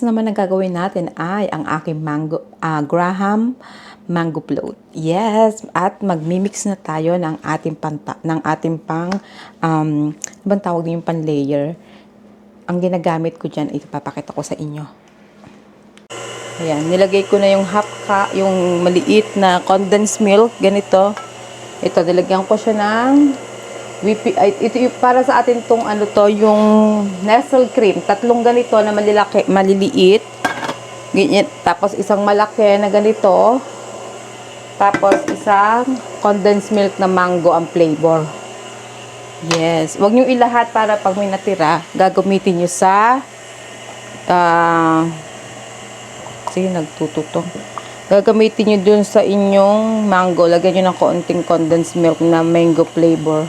next naman na gagawin natin ay ang aking Graham mango float. Yes, at magmimix na tayo ng ating bang tawag din yung pan-layer. Ang ginagamit ko dyan, ipapakita ko sa inyo. Ayan, nilagay ko na yung yung maliit na condensed milk, ganito. Ito, nilagyan ko siya ng ito yung para sa atin tong yung Nestle cream. Tatlong ganito na maliliit. Ganyan. Tapos isang malaki na ganito. Tapos isang condensed milk na mango ang flavor. Yes. Huwag nyo ilahat para pag may natira, gagamitin nyo sa sige, nagtututong. Gagamitin nyo dun sa inyong mango. Lagyan nyo ng kaunting condensed milk na mango flavor.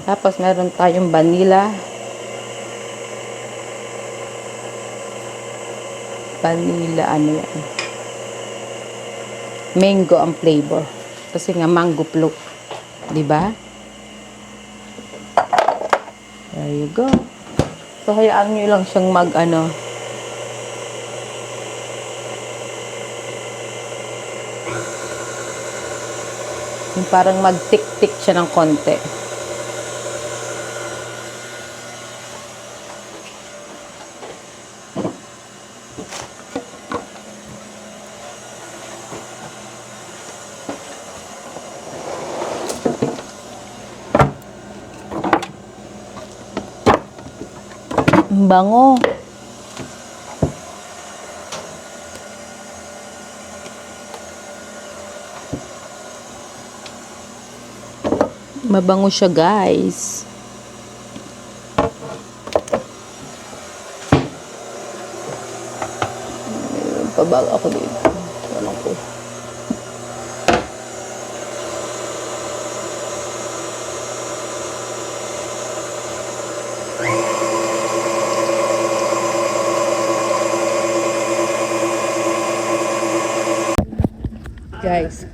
Tapos meron tayong vanilla. Ano yan? Mango ang flavor. Kasi nga mango float. Diba? There you go. So, hayaan nyo lang siyang yung parang mag-tik-tik siya ng konti. Bango. Mabango siya, guys. Mayroon pa ba ako dito? Ano ko? Guys,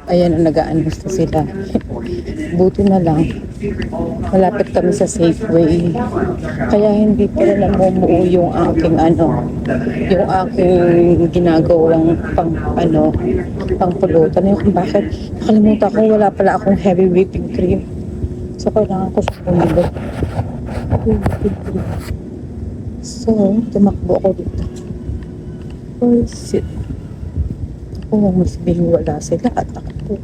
ayan ang nag-aanos na sila. Buti na lang, malapit kami sa Safeway. Kaya hindi pala namumuo yung aking yung aking ginagawang pang pulutan. Yung kung bakit nakalimutan ko, wala pala akong heavy whipping cream. So, kailangan ko siya bumili. So, tumakbo ako dito. Ako, mas wala sila at ako.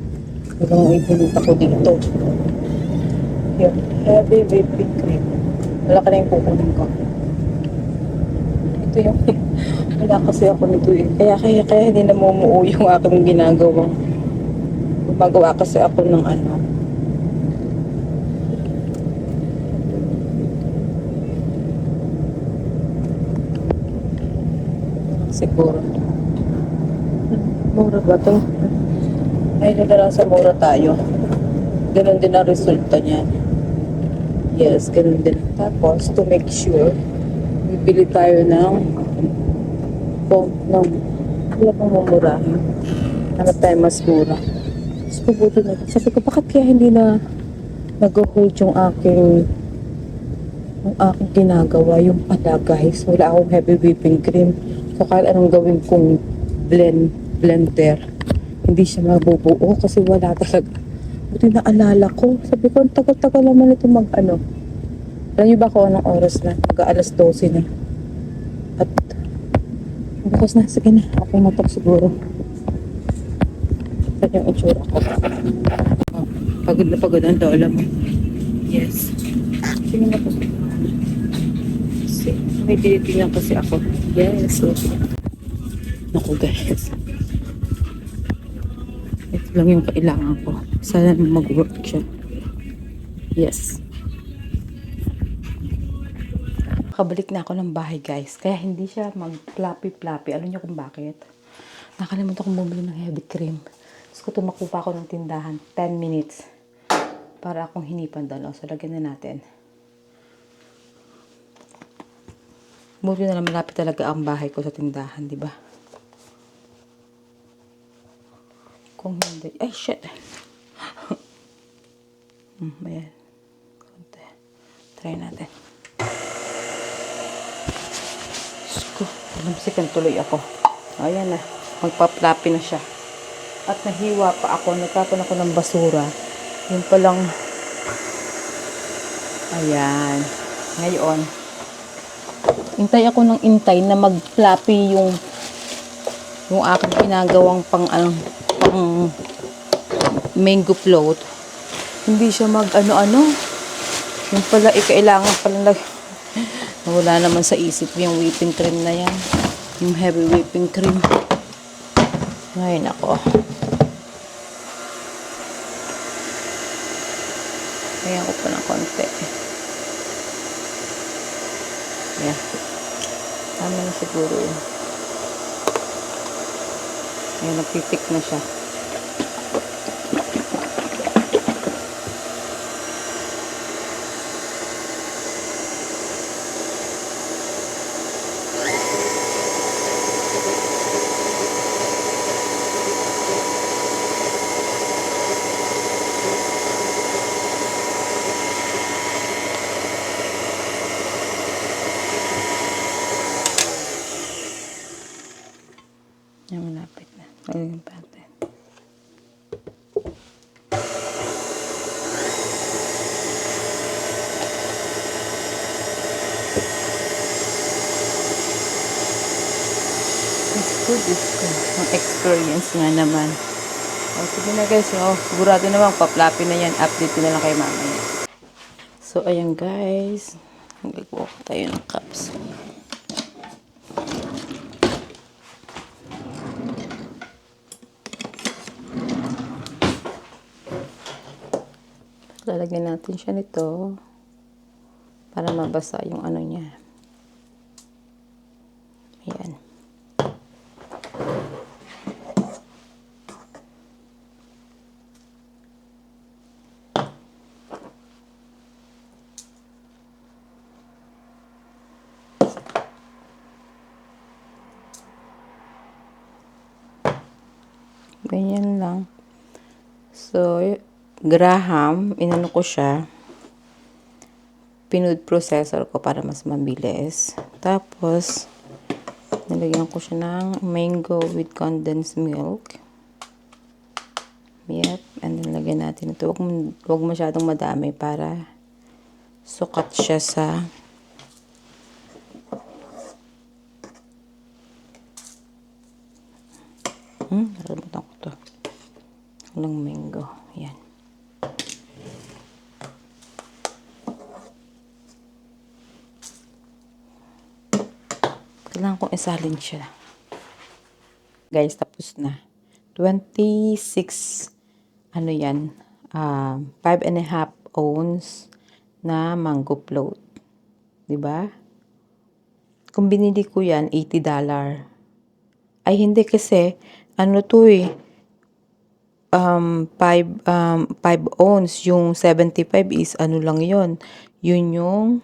Walang ibinit ako dito. Yung heavy whipping cream. Wala ka na yung kukunin ko. Ito yung wala kasi ako nito eh. Kaya hindi namumuo yung aking ginagawang. Gumagawa kasi ako ng siguro. Mura ba ito? Ay, na lang sa mura tayo. Ganun din ang resulta niya. Yes, ganun din. Tapos, to make sure, bibili tayo ng wala pang mamurahin. Hanap tayo mas mura. Tapos, pubuto na. Sabi ko, bakit kaya hindi na nag-hold yung aking ginagawa, yung pala, guys. Wala akong heavy whipping cream. So, kahit anong gawin kong blender, hindi siya mabubuo kasi wala talaga. Buti naalala ko. Sabi ko, ang tagal-tagal naman ito Alam niyo ba kung anong oras na? Mag-aalas 12 na. At bukas na. Sige na. Ako na to siguro. Saan yung itsura ko? Oh, pagod na pagod ang lola mo. Yes. Sige na po. May tinitingnan kasi ako. Yes. Naku, guys. Ito lang yung kailangan ko. Sana mag-work siya. Yes. Nakabalik na ako ng bahay, guys. Kaya hindi siya mag-floppy-floppy. Alam niyo kung bakit? Nakalimutan kong bumili ng heavy cream. Tapos ko tumakbo pa ako ng tindahan. 10 minutes. Para akong hinipan doon. So, lagyan na natin. Buti na lang malapit talaga ang bahay ko sa tindahan, di ba? Kung hindi, ay shit. Ayan. Konti. Try natin. Sko, alamsikan tuloy ako. Ayan na. Magpa-floppy na siya. At nahiwa pa ako. Nagkapon ako ng basura. Yung palang, ayan. Ngayon, intay ako ng intay na mag-floppy yung aking ginagawang pang mango float. Hindi siya mag ano-ano. Yung pala, kailangan pala wala naman sa isip yung whipping cream na yan. Yung heavy whipping cream. Ngayon ako. Kaya ko pa ng konti. Ayan. Tama na siguro yun. Ayan, nagtitik na siya. Ayan, malapit na. Ayan yung pattern. Diyos ko. Ang experience nga naman. O, sige na guys. O, sigurado naman, pa-floppy na yan. Update ko na lang kay mamaya. So, ayan guys. Nagkuha tayo ng cups. Lalagyan natin siya nito para mabasa yung ano niya. Ayan. Ganyan lang. So, Graham, inano ko siya. Pinood processor ko para mas mabilis. Tapos, nilagyan ko siya ng mango with condensed milk. Yep. And then, lagyan natin ito. Huwag masyadong madami para sukat siya sa nakalimutan ko to. Walang mango. Yan. Kailangan kong isalin siya. Guys, tapos na. 26, ano yan, 5.5 ounce na mango float. Diba? Kung binili ko yan, $80. Ay, hindi kasi, ano to eh, 5 ounce, yung 75 is ano lang yon. Yun yung,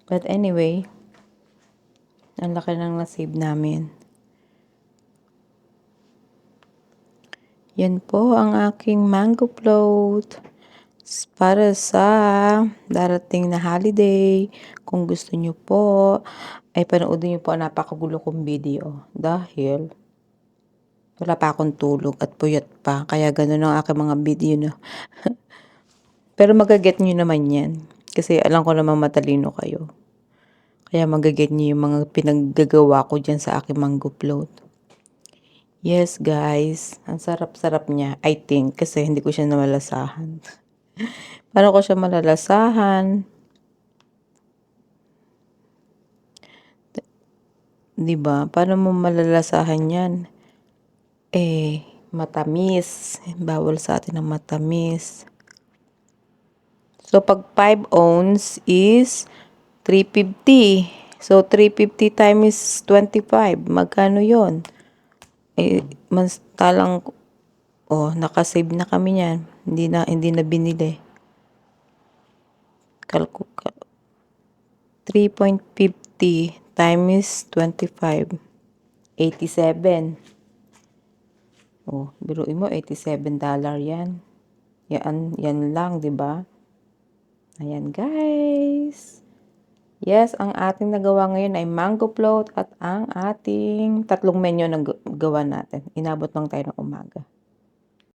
but anyway, ang laki ng nasave namin. Yan po ang aking mango float para sa darating na holiday. Kung gusto nyo po, ay panoodin nyo po ang napakagulo kong video. Dahil wala pa akong tulog at puyat pa. Kaya ganun ang aking mga video, no? Pero magaget nyo naman yan. Kasi alam ko naman matalino kayo. Kaya magaget nyo yung mga pinaggagawa ko dyan sa aking mango float. Yes, guys. Ang sarap-sarap niya. I think. Kasi hindi ko siya namalasahan. Paano ko siya malalasahan? Diba? Paano mo malalasahan yan? Matamis. Bawal sa atin ang matamis. So, pag 5 ounce is 350. So, 350 times 25. Magkano yon? Mas talang, nakasave na kami niyan. Hindi na binili. 3.50 times 25. 87. Oh, biruin mo, $87 yan. Yan lang, di ba? Ayan, guys. Yes, ang ating nagawa ngayon ay mango float at ang ating tatlong menu na gawa natin. Inabot lang tayo ng umaga.